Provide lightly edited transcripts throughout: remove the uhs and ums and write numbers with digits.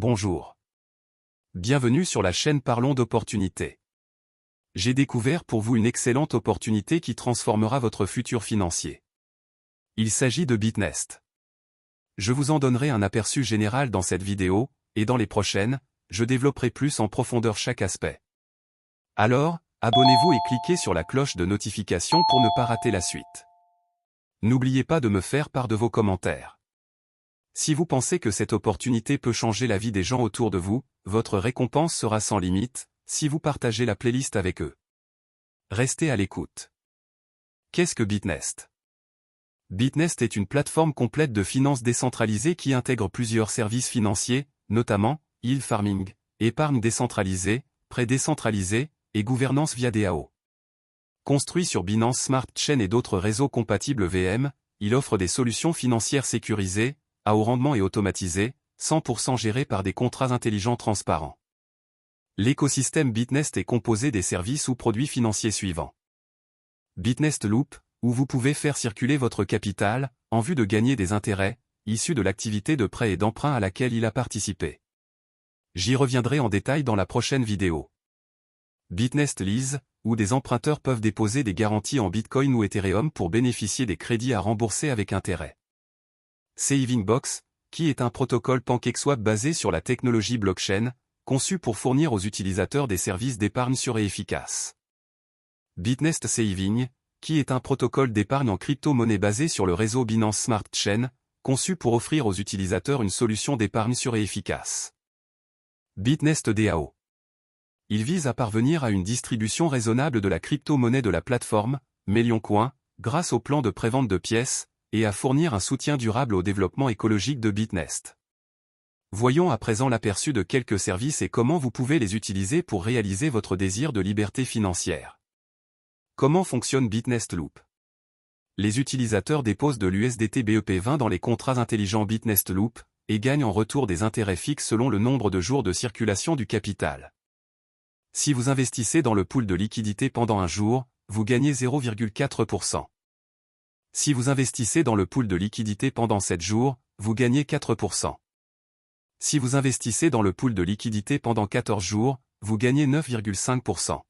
Bonjour. Bienvenue sur la chaîne Parlons d'opportunités. J'ai découvert pour vous une excellente opportunité qui transformera votre futur financier. Il s'agit de BitNest. Je vous en donnerai un aperçu général dans cette vidéo, et dans les prochaines, je développerai plus en profondeur chaque aspect. Alors, abonnez-vous et cliquez sur la cloche de notification pour ne pas rater la suite. N'oubliez pas de me faire part de vos commentaires. Si vous pensez que cette opportunité peut changer la vie des gens autour de vous, votre récompense sera sans limite, si vous partagez la playlist avec eux. Restez à l'écoute. Qu'est-ce que BitNest? BitNest est une plateforme complète de finances décentralisées qui intègre plusieurs services financiers, notamment yield farming, épargne décentralisée, prêts décentralisés, et gouvernance via DAO. Construit sur Binance Smart Chain et d'autres réseaux compatibles VM, il offre des solutions financières sécurisées, à haut rendement et automatisées, 100% gérées par des contrats intelligents transparents. L'écosystème BitNest est composé des services ou produits financiers suivants. BitNest Loop, où vous pouvez faire circuler votre capital, en vue de gagner des intérêts, issus de l'activité de prêt et d'emprunt à laquelle il a participé. J'y reviendrai en détail dans la prochaine vidéo. BitNest Lease, où des emprunteurs peuvent déposer des garanties en Bitcoin ou Ethereum pour bénéficier des crédits à rembourser avec intérêt. Saving Box, qui est un protocole PancakeSwap basé sur la technologie blockchain, conçu pour fournir aux utilisateurs des services d'épargne sûrs et efficaces. BitNest Saving, qui est un protocole d'épargne en crypto-monnaie basé sur le réseau Binance Smart Chain, conçu pour offrir aux utilisateurs une solution d'épargne sûre et efficace. BitNest DAO. Il vise à parvenir à une distribution raisonnable de la crypto-monnaie de la plateforme, Mellioncoin, grâce au plan de prévente de pièces, et à fournir un soutien durable au développement écologique de BitNest. Voyons à présent l'aperçu de quelques services et comment vous pouvez les utiliser pour réaliser votre désir de liberté financière. Comment fonctionne BitNest Loop? Les utilisateurs déposent de l'USDT BEP20 dans les contrats intelligents BitNest Loop, et gagnent en retour des intérêts fixes selon le nombre de jours de circulation du capital. Si vous investissez dans le pool de liquidité pendant un jour, vous gagnez 0,4%. Si vous investissez dans le pool de liquidité pendant 7 jours, vous gagnez 4%. Si vous investissez dans le pool de liquidité pendant 14 jours, vous gagnez 9,5%.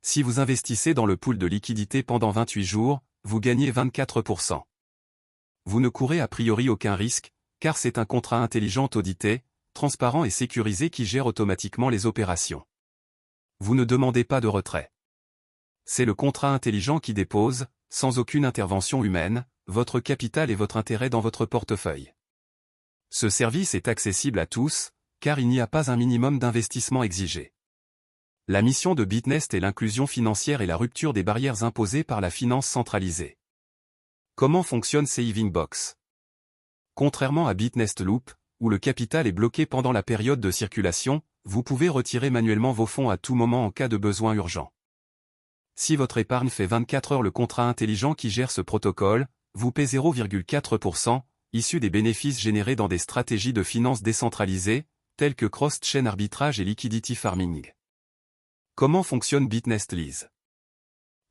Si vous investissez dans le pool de liquidité pendant 28 jours, vous gagnez 24%. Vous ne courez a priori aucun risque, car c'est un contrat intelligent audité, transparent et sécurisé qui gère automatiquement les opérations. Vous ne demandez pas de retrait. C'est le contrat intelligent qui dépose, sans aucune intervention humaine, votre capital et votre intérêt dans votre portefeuille. Ce service est accessible à tous, car il n'y a pas un minimum d'investissement exigé. La mission de BitNest est l'inclusion financière et la rupture des barrières imposées par la finance centralisée. Comment fonctionne Saving Box? Contrairement à BitNest Loop, où le capital est bloqué pendant la période de circulation, vous pouvez retirer manuellement vos fonds à tout moment en cas de besoin urgent. Si votre épargne fait 24 heures, le contrat intelligent qui gère ce protocole, vous paie 0,4%, issu des bénéfices générés dans des stratégies de finances décentralisées, telles que cross-chain arbitrage et liquidity farming. Comment fonctionne BitNest Lease?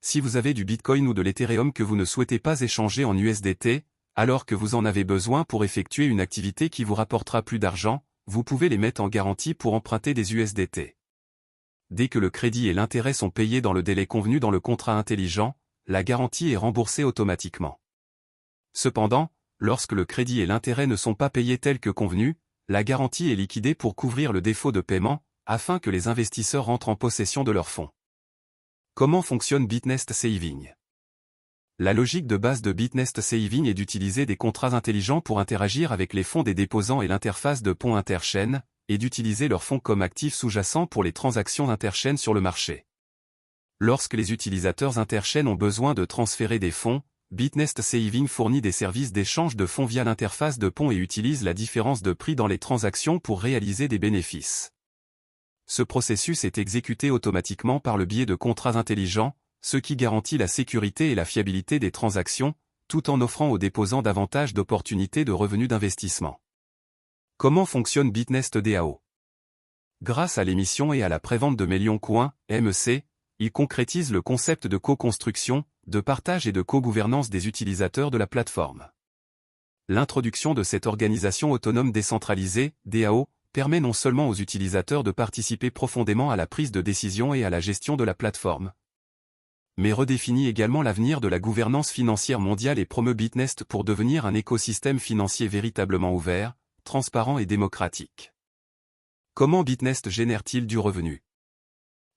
Si vous avez du Bitcoin ou de l'Ethereum que vous ne souhaitez pas échanger en USDT, alors que vous en avez besoin pour effectuer une activité qui vous rapportera plus d'argent, vous pouvez les mettre en garantie pour emprunter des USDT. Dès que le crédit et l'intérêt sont payés dans le délai convenu dans le contrat intelligent, la garantie est remboursée automatiquement. Cependant, lorsque le crédit et l'intérêt ne sont pas payés tel que convenu, la garantie est liquidée pour couvrir le défaut de paiement, afin que les investisseurs rentrent en possession de leurs fonds. Comment fonctionne BitNest Saving? La logique de base de BitNest Saving est d'utiliser des contrats intelligents pour interagir avec les fonds des déposants et l'interface de pont interchaîne, et d'utiliser leurs fonds comme actifs sous-jacents pour les transactions interchaînes sur le marché. Lorsque les utilisateurs interchaînes ont besoin de transférer des fonds, BitNest Saving fournit des services d'échange de fonds via l'interface de pont et utilise la différence de prix dans les transactions pour réaliser des bénéfices. Ce processus est exécuté automatiquement par le biais de contrats intelligents, ce qui garantit la sécurité et la fiabilité des transactions, tout en offrant aux déposants davantage d'opportunités de revenus d'investissement. Comment fonctionne BitNest DAO? Grâce à l'émission et à la prévente de Mellioncoin, MEC, il concrétise le concept de co-construction, de partage et de co-gouvernance des utilisateurs de la plateforme. L'introduction de cette organisation autonome décentralisée, DAO, permet non seulement aux utilisateurs de participer profondément à la prise de décision et à la gestion de la plateforme, mais redéfinit également l'avenir de la gouvernance financière mondiale et promeut Bitnest pour devenir un écosystème financier véritablement ouvert, transparent et démocratique. Comment Bitnest génère-t-il du revenu?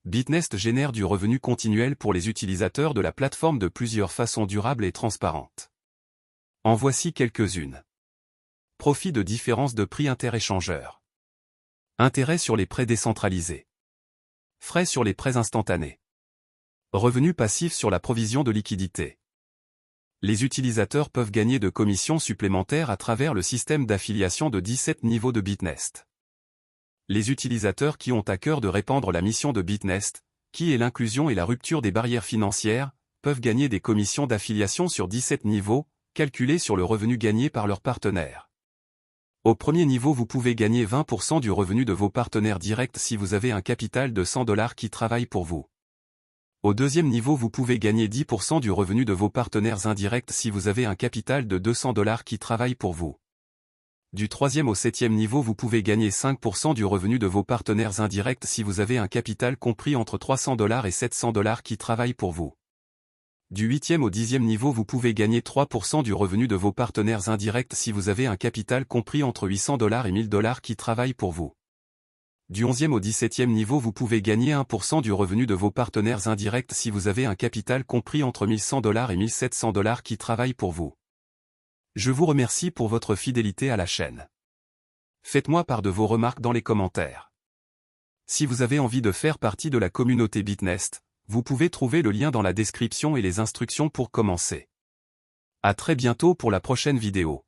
Bitnest génère du revenu continuel pour les utilisateurs de la plateforme de plusieurs façons durables et transparentes. En voici quelques-unes. Profit de différence de prix interéchangeurs. Intérêt sur les prêts décentralisés. Frais sur les prêts instantanés. Revenus passifs sur la provision de liquidités. Les utilisateurs peuvent gagner de commissions supplémentaires à travers le système d'affiliation de 17 niveaux de Bitnest. Les utilisateurs qui ont à cœur de répandre la mission de Bitnest, qui est l'inclusion et la rupture des barrières financières, peuvent gagner des commissions d'affiliation sur 17 niveaux, calculées sur le revenu gagné par leurs partenaires. Au premier niveau, vous pouvez gagner 20% du revenu de vos partenaires directs si vous avez un capital de $100 qui travaille pour vous. Au deuxième niveau, vous pouvez gagner 10% du revenu de vos partenaires indirects si vous avez un capital de $200 qui travaille pour vous. Du troisième au septième niveau, vous pouvez gagner 5% du revenu de vos partenaires indirects si vous avez un capital compris entre $300 et $700 qui travaille pour vous. Du 8e au 10e niveau, vous pouvez gagner 3% du revenu de vos partenaires indirects si vous avez un capital compris entre $800 et $1000 qui travaillent pour vous. Du 11e au 17e niveau, vous pouvez gagner 1% du revenu de vos partenaires indirects si vous avez un capital compris entre $1100 et $1700 qui travaillent pour vous. Je vous remercie pour votre fidélité à la chaîne. Faites-moi part de vos remarques dans les commentaires. Si vous avez envie de faire partie de la communauté Bitnest, vous pouvez trouver le lien dans la description et les instructions pour commencer. À très bientôt pour la prochaine vidéo.